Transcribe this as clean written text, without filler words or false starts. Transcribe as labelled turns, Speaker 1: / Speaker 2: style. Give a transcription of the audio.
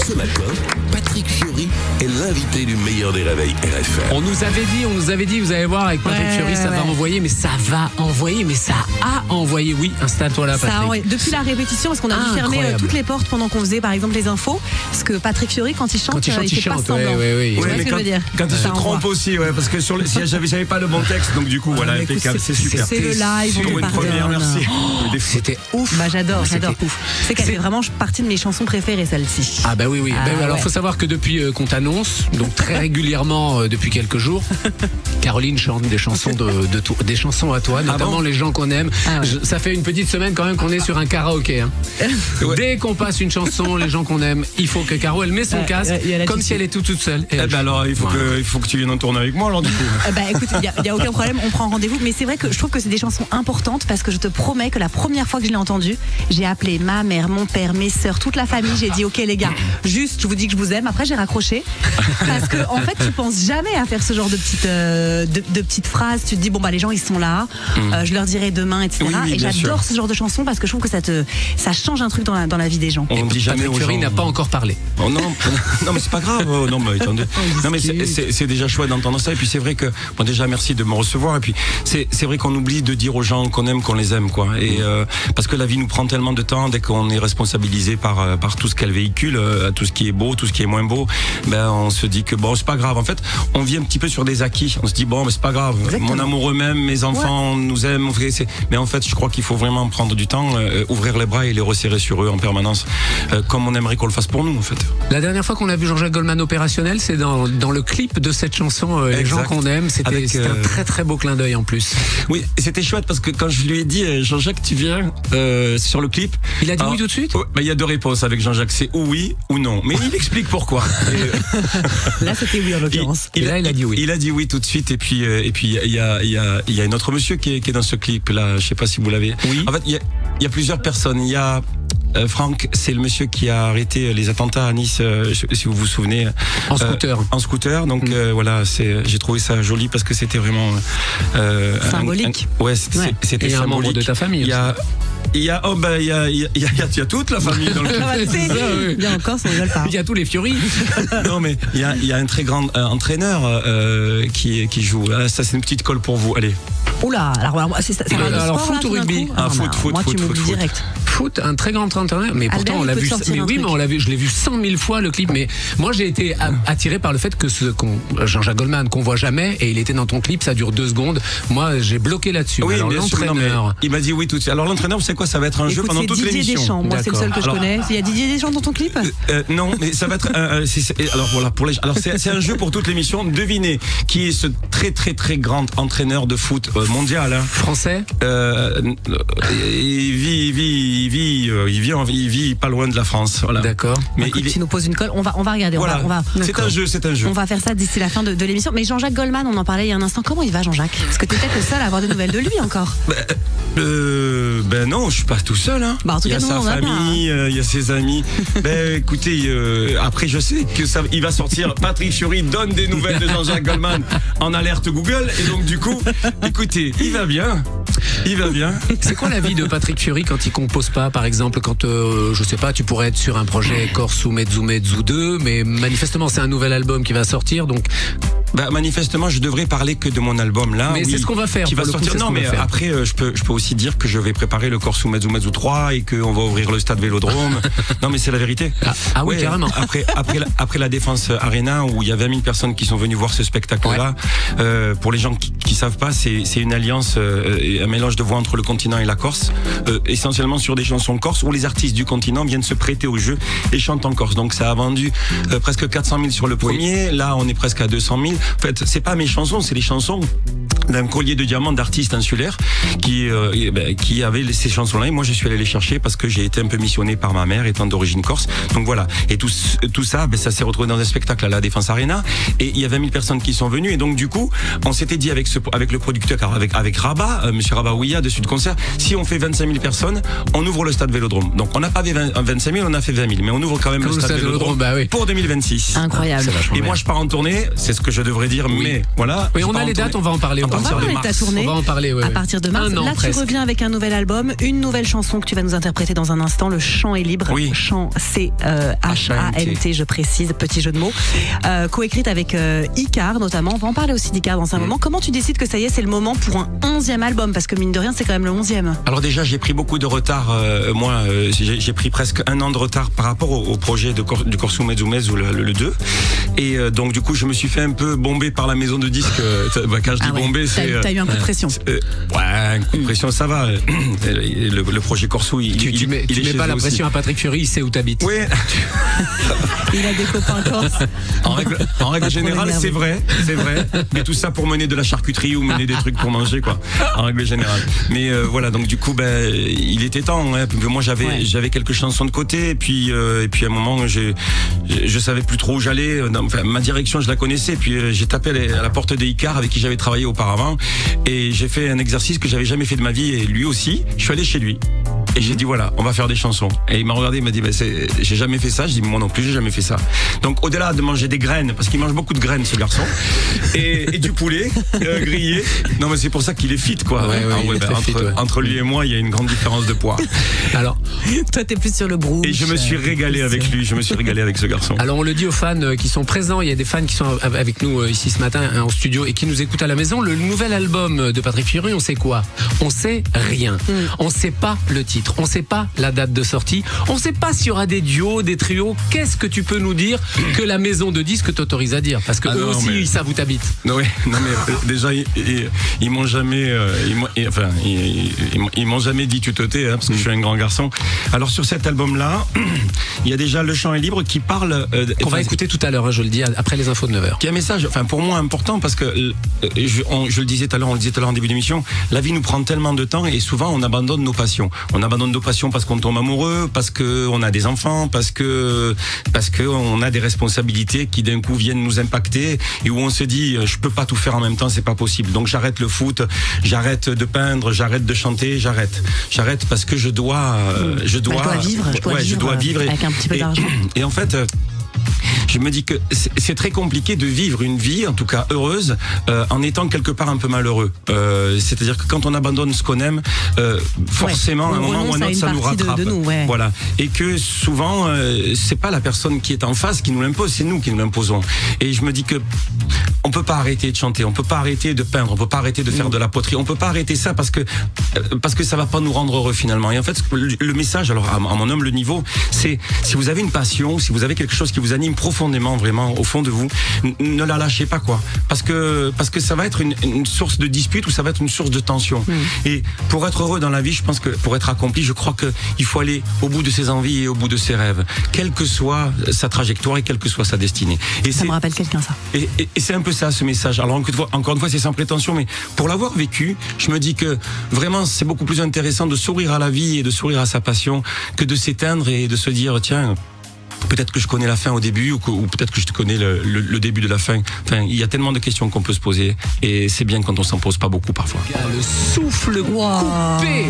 Speaker 1: Ce matin, Patrick Fiori est l'invité du meilleur des réveils RFM.
Speaker 2: On nous avait dit, vous allez voir, avec Patrick Fiori, ça va envoyer, mais ça a envoyé. Oui, installe-toi là, Patrick.
Speaker 3: Depuis la répétition, parce qu'on a dû fermer toutes les portes pendant qu'on faisait, par exemple, les infos. Parce que Patrick Fiori, quand il chante, il fait pas semblant.
Speaker 2: Oui,
Speaker 3: mais
Speaker 4: quand il se trompe aussi, parce que j'avais pas le bon texte, donc du coup, voilà, impeccable, c'est super.
Speaker 3: C'est le live,
Speaker 4: pour une première, merci.
Speaker 2: C'était ouf.
Speaker 3: J'adore. C'est qu'elle fait vraiment partie de mes chansons préférées, celle-ci.
Speaker 2: Ah bah oui. Alors, faut savoir que depuis qu'on t'annonce, donc très régulièrement depuis quelques jours, Caroline chante des chansons des chansons à toi, notamment les gens qu'on aime. Ça fait une petite semaine quand même qu'on est sur un karaoké. Dès qu'on passe une chanson, les gens qu'on aime, il faut que Caro elle met son casque, comme si elle est toute seule.
Speaker 4: Alors il faut que tu viennes en tourner avec moi alors du coup.
Speaker 3: Écoute, il y a aucun problème, on prend rendez-vous. Mais c'est vrai que je trouve que c'est des chansons importantes parce que je te promets que la première fois que je l'ai entendue, j'ai appelé ma mère, mon père, mes sœurs, toute la famille. J'ai dit ok les gars, juste je vous dis que je vous aime. Après j'ai raccroché parce que en fait tu penses jamais à faire ce genre de petites phrases. Tu te dis les gens ils sont là, je leur dirai demain, etc. Et j'adore ce genre de chansons parce que je trouve que ça change un truc dans la vie des gens.
Speaker 4: On dit jamais
Speaker 2: Patrick Fiori n'a pas encore parlé.
Speaker 4: Oh non mais c'est pas grave. Non mais attendez. Non mais c'est déjà chouette d'entendre ça. Et puis c'est vrai que déjà merci de me recevoir. Et puis c'est vrai qu'on oublie de dire aux gens qu'on aime, qu'on les aime quoi. Et parce que la vie nous prend tellement de temps dès qu'on est responsabilisé par tout ce qu'elle véhicule, tout ce qui est beau, tout ce qui est moins beau. On se dit que c'est pas grave. En fait, on vit un petit peu sur des acquis. On se dit mais c'est pas grave. Exactement. Mon amoureux m'aime, mes enfants nous aiment. Mais en fait, je crois qu'il faut vraiment prendre du temps, ouvrir les bras et les resserrer sur eux en permanence, comme on aimerait qu'on le fasse pour nous en fait.
Speaker 2: La dernière fois qu'on a vu Jean-Jacques Goldman opérationnel, c'est dans le clip de cette chanson Les gens qu'on aime. C'était un très très beau clin d'œil en plus.
Speaker 4: Oui, c'était chouette parce que quand je lui ai dit Jean-Jacques tu viens sur le clip,
Speaker 2: il a dit oui tout de suite.
Speaker 4: Il y a deux réponses avec Jean-Jacque, c'est ou oui ou non. Mais il explique pourquoi.
Speaker 3: Là c'était oui en l'occurrence.
Speaker 2: Il a dit oui.
Speaker 4: Il a dit oui tout de suite et puis il y a un autre monsieur qui est dans ce clip là. Je sais pas si vous l'avez.
Speaker 2: Oui.
Speaker 4: En fait il y a plusieurs personnes. Il y a Franck, c'est le monsieur qui a arrêté les attentats à Nice, si vous vous souvenez. En scooter. Donc voilà, j'ai trouvé ça joli parce que c'était vraiment
Speaker 3: symbolique.
Speaker 4: C'était
Speaker 2: symbolique.
Speaker 4: Un membre
Speaker 2: de ta famille.
Speaker 4: Il y a toute la famille dans le clip.
Speaker 3: Il y a encore, on rigole pas.
Speaker 2: Il y a tous les Fiori.
Speaker 4: Non mais il y a un très grand entraîneur qui joue. Ça c'est une petite colle pour vous. Allez.
Speaker 3: Oula, alors
Speaker 2: foot ou rugby?
Speaker 4: Foot.
Speaker 3: Moi tu m'oublies direct.
Speaker 2: Foot, un très grand entraîneur, mais pourtant on l'a vu. Mais oui, mais je l'ai vu 100 000 fois le clip. Mais moi j'ai été attiré par le fait que Jean-Jacques Goldman qu'on voit jamais et il était dans ton clip, ça dure 2 secondes. Moi j'ai bloqué là-dessus.
Speaker 4: Oui,
Speaker 2: alors
Speaker 4: l'entraîneur, il m'a dit oui tout de suite. Alors l'entraîneur, vous savez quoi, ça va être un jeu pendant toute l'émission.
Speaker 3: Didier Deschamps, moi c'est le seul que je connais. Il y a Didier Deschamps dans ton clip?
Speaker 4: Non, mais ça va être alors voilà c'est un jeu pour toute l'émission. Devinez qui est ce très très très grand entraîneur de foot mondial.
Speaker 2: Français.
Speaker 4: Il vit pas loin de la France. Voilà.
Speaker 2: D'accord.
Speaker 3: Mais tu nous poses une colle, on va regarder.
Speaker 4: Voilà. C'est un jeu.
Speaker 3: On va faire ça d'ici la fin de l'émission. Mais Jean-Jacques Goldman, on en parlait il y a un instant. Comment il va, Jean-Jacques? Parce que tu es peut-être le seul à avoir des nouvelles de lui encore.
Speaker 4: Non, je suis pas tout seul.
Speaker 3: En tout cas,
Speaker 4: il y a sa famille, il y a ses amis. Écoutez, après je sais que il va sortir. Patrick Fiori donne des nouvelles de Jean-Jacques Goldman en alerte Google. Et donc du coup, écoutez, il va bien.
Speaker 2: C'est quoi la vie de Patrick Fiori quand il compose pas, par exemple, quand je sais pas, tu pourrais être sur un projet Corsu Mezzu 2, mais manifestement c'est un nouvel album qui va sortir, donc.
Speaker 4: Manifestement, je devrais parler que de mon album là.
Speaker 2: Mais c'est ce qu'on va faire.
Speaker 4: Qui va sortir. Non, mais après, je peux aussi dire que je vais préparer le Corsu Mezzu 3 et qu'on va ouvrir le stade Vélodrome. Non, mais c'est la vérité.
Speaker 2: Oui, carrément.
Speaker 4: Après la Défense Arena où il y a 20 000 personnes qui sont venues voir ce spectacle-là. Pour les gens qui savent pas, c'est une alliance, un mélange de voix entre le continent et la Corse, essentiellement sur des chansons corses où les artistes du continent viennent se prêter au jeu et chantent en Corse. Donc ça a vendu presque 400 000 sur le premier. Là, on est presque à 200 000. En fait, c'est pas mes chansons, c'est les chansons d'un collier de diamants d'artistes insulaires qui avaient ces chansons-là. Et moi, je suis allé les chercher parce que j'ai été un peu missionné par ma mère, étant d'origine corse. Donc voilà. Et tout ça, ça s'est retrouvé dans un spectacle à la Défense Arena. Et il y a 20 000 personnes qui sont venues. Et donc, du coup, on s'était dit avec le producteur, avec Rabat, monsieur Rabat Ouya de Sud Concert, si on fait 25 000 personnes, on ouvre le stade Vélodrome. Donc, on n'a pas fait 25 000, on a fait 20 000. Mais on ouvre quand même le stade Vélodrome pour 2026.
Speaker 3: Incroyable.
Speaker 4: Et moi, je pars en tournée. C'est ce que je devrais dire, mais voilà.
Speaker 2: Oui, on a les dates, on va en parler.
Speaker 3: On va
Speaker 4: partir de
Speaker 3: parler de ta
Speaker 4: mars.
Speaker 3: tournée.
Speaker 2: On va en parler,
Speaker 3: À partir de mars,
Speaker 2: Un an,
Speaker 3: là
Speaker 2: presque.
Speaker 3: tu reviens avec un nouvel album, une nouvelle chanson que tu vas nous interpréter dans un instant. Le chant est libre.
Speaker 4: Oui.
Speaker 3: Chant C-H-A-N-T, je précise, petit jeu de mots. Coécrite avec Icar notamment. On va en parler aussi d'Icar dans un moment. Comment tu décides que ça y est, c'est le moment pour un 11e album? Parce que mine de rien, c'est quand même le 11e.
Speaker 4: Alors déjà, j'ai pris beaucoup de retard. J'ai pris presque un an de retard par rapport au projet du Corso Mezumez ou le 2. Et donc du coup, je me suis fait un peu bomber par la maison de disques. Quand je dis bomber, c'est...
Speaker 3: T'as eu un coup de pression.
Speaker 4: Ouais, un coup de pression, ça va. Le projet Corso,
Speaker 2: Tu mets
Speaker 4: chez
Speaker 2: pas
Speaker 4: eux
Speaker 2: la
Speaker 4: aussi.
Speaker 2: pression à Patrick Fury, il sait où t'habites.
Speaker 4: Oui,
Speaker 3: Il a des copains corse.
Speaker 4: en règle générale, c'est vrai. Mais tout ça pour mener de la charcuterie ou mener des trucs pour manger, quoi. En règle générale. Mais voilà, donc du coup, il était temps. Hein. Moi, j'avais quelques chansons de côté, et puis à un moment, je savais plus trop où j'allais. Enfin, ma direction, je la connaissais. Puis j'ai tapé à la porte de Icar, avec qui j'avais travaillé auparavant, et j'ai fait un exercice que j'avais jamais fait de ma vie, et lui aussi. Je suis allé chez lui. Et j'ai dit voilà, on va faire des chansons. Et il m'a regardé, il m'a dit j'ai jamais fait ça. Je dis moi non plus, j'ai jamais fait ça. Donc au-delà de manger des graines, parce qu'il mange beaucoup de graines ce garçon, et du poulet grillé. Non mais c'est pour ça qu'il est fit quoi. Entre lui et moi, il y a une grande différence de poids.
Speaker 2: Alors,
Speaker 3: Toi, t'es plus sur le brou.
Speaker 4: Et je me suis régalé avec lui. Je me suis régalé avec ce garçon.
Speaker 2: on le dit aux fans qui sont présents. Il y a des fans qui sont avec nous ici ce matin en studio et qui nous écoutent à la maison. Le nouvel album de Patrick Fury, on sait quoi? On sait rien. On sait pas le titre. On sait pas la date de sortie. On sait pas s'il y aura des duos, des trios. Qu'est-ce que tu peux nous dire que la maison de disques t'autorise à dire? Parce que eux aussi, ils savent où t'habites.
Speaker 4: Non mais déjà ils m'ont jamais ils m'ont jamais dit tu te tais parce que je suis un grand garçon. Alors sur cet album là, il y a déjà Le Chant est libre qui parle
Speaker 2: On va écouter tout à l'heure, je le dis, après les infos de 9h.
Speaker 4: qui est un message pour moi important parce que je le disais tout à l'heure, on le disait tout à l'heure en début d'émission, la vie nous prend tellement de temps et souvent on abandonne nos passions. On abandonne nos passions parce qu'on tombe amoureux, parce que on a des enfants, parce que on a des responsabilités qui d'un coup viennent nous impacter et où on se dit je peux pas tout faire en même temps, c'est pas possible. Donc j'arrête le foot, j'arrête de peindre, j'arrête de chanter, j'arrête parce que je dois vivre
Speaker 3: avec un petit peu d'argent.
Speaker 4: Et en fait je me dis que c'est très compliqué de vivre une vie, en tout cas heureuse, en étant quelque part un peu malheureux. C'est-à-dire que quand on abandonne ce qu'on aime, forcément, à un moment ou à un autre, ça nous rattrape. Voilà. Et que souvent, c'est pas la personne qui est en face qui nous l'impose, c'est nous qui nous l'imposons. Et je me dis que on peut pas arrêter de chanter, on peut pas arrêter de peindre, on peut pas arrêter de faire de la poterie, on peut pas arrêter ça parce que ça va pas nous rendre heureux finalement. Et en fait, le message, alors à mon humble niveau, c'est si vous avez une passion, si vous avez quelque chose qui vous anime profondément, vraiment au fond de vous, ne la lâchez pas quoi, parce que ça va être une source de dispute ou ça va être une source de tension. Et pour être heureux dans la vie, je pense que pour être accompli, je crois que il faut aller au bout de ses envies et au bout de ses rêves, quelle que soit sa trajectoire et quelle que soit sa destinée. Et
Speaker 3: ça me rappelle quelqu'un ça.
Speaker 4: Et c'est un peu ça ce message. Alors encore une fois, c'est sans prétention, mais pour l'avoir vécu, je me dis que vraiment c'est beaucoup plus intéressant de sourire à la vie et de sourire à sa passion que de s'éteindre et de se dire tiens, peut-être que je connais la fin au début ou peut-être que je connais le début de la fin. Enfin, il y a tellement de questions qu'on peut se poser et c'est bien quand on s'en pose pas beaucoup parfois.
Speaker 2: Le souffle coupé,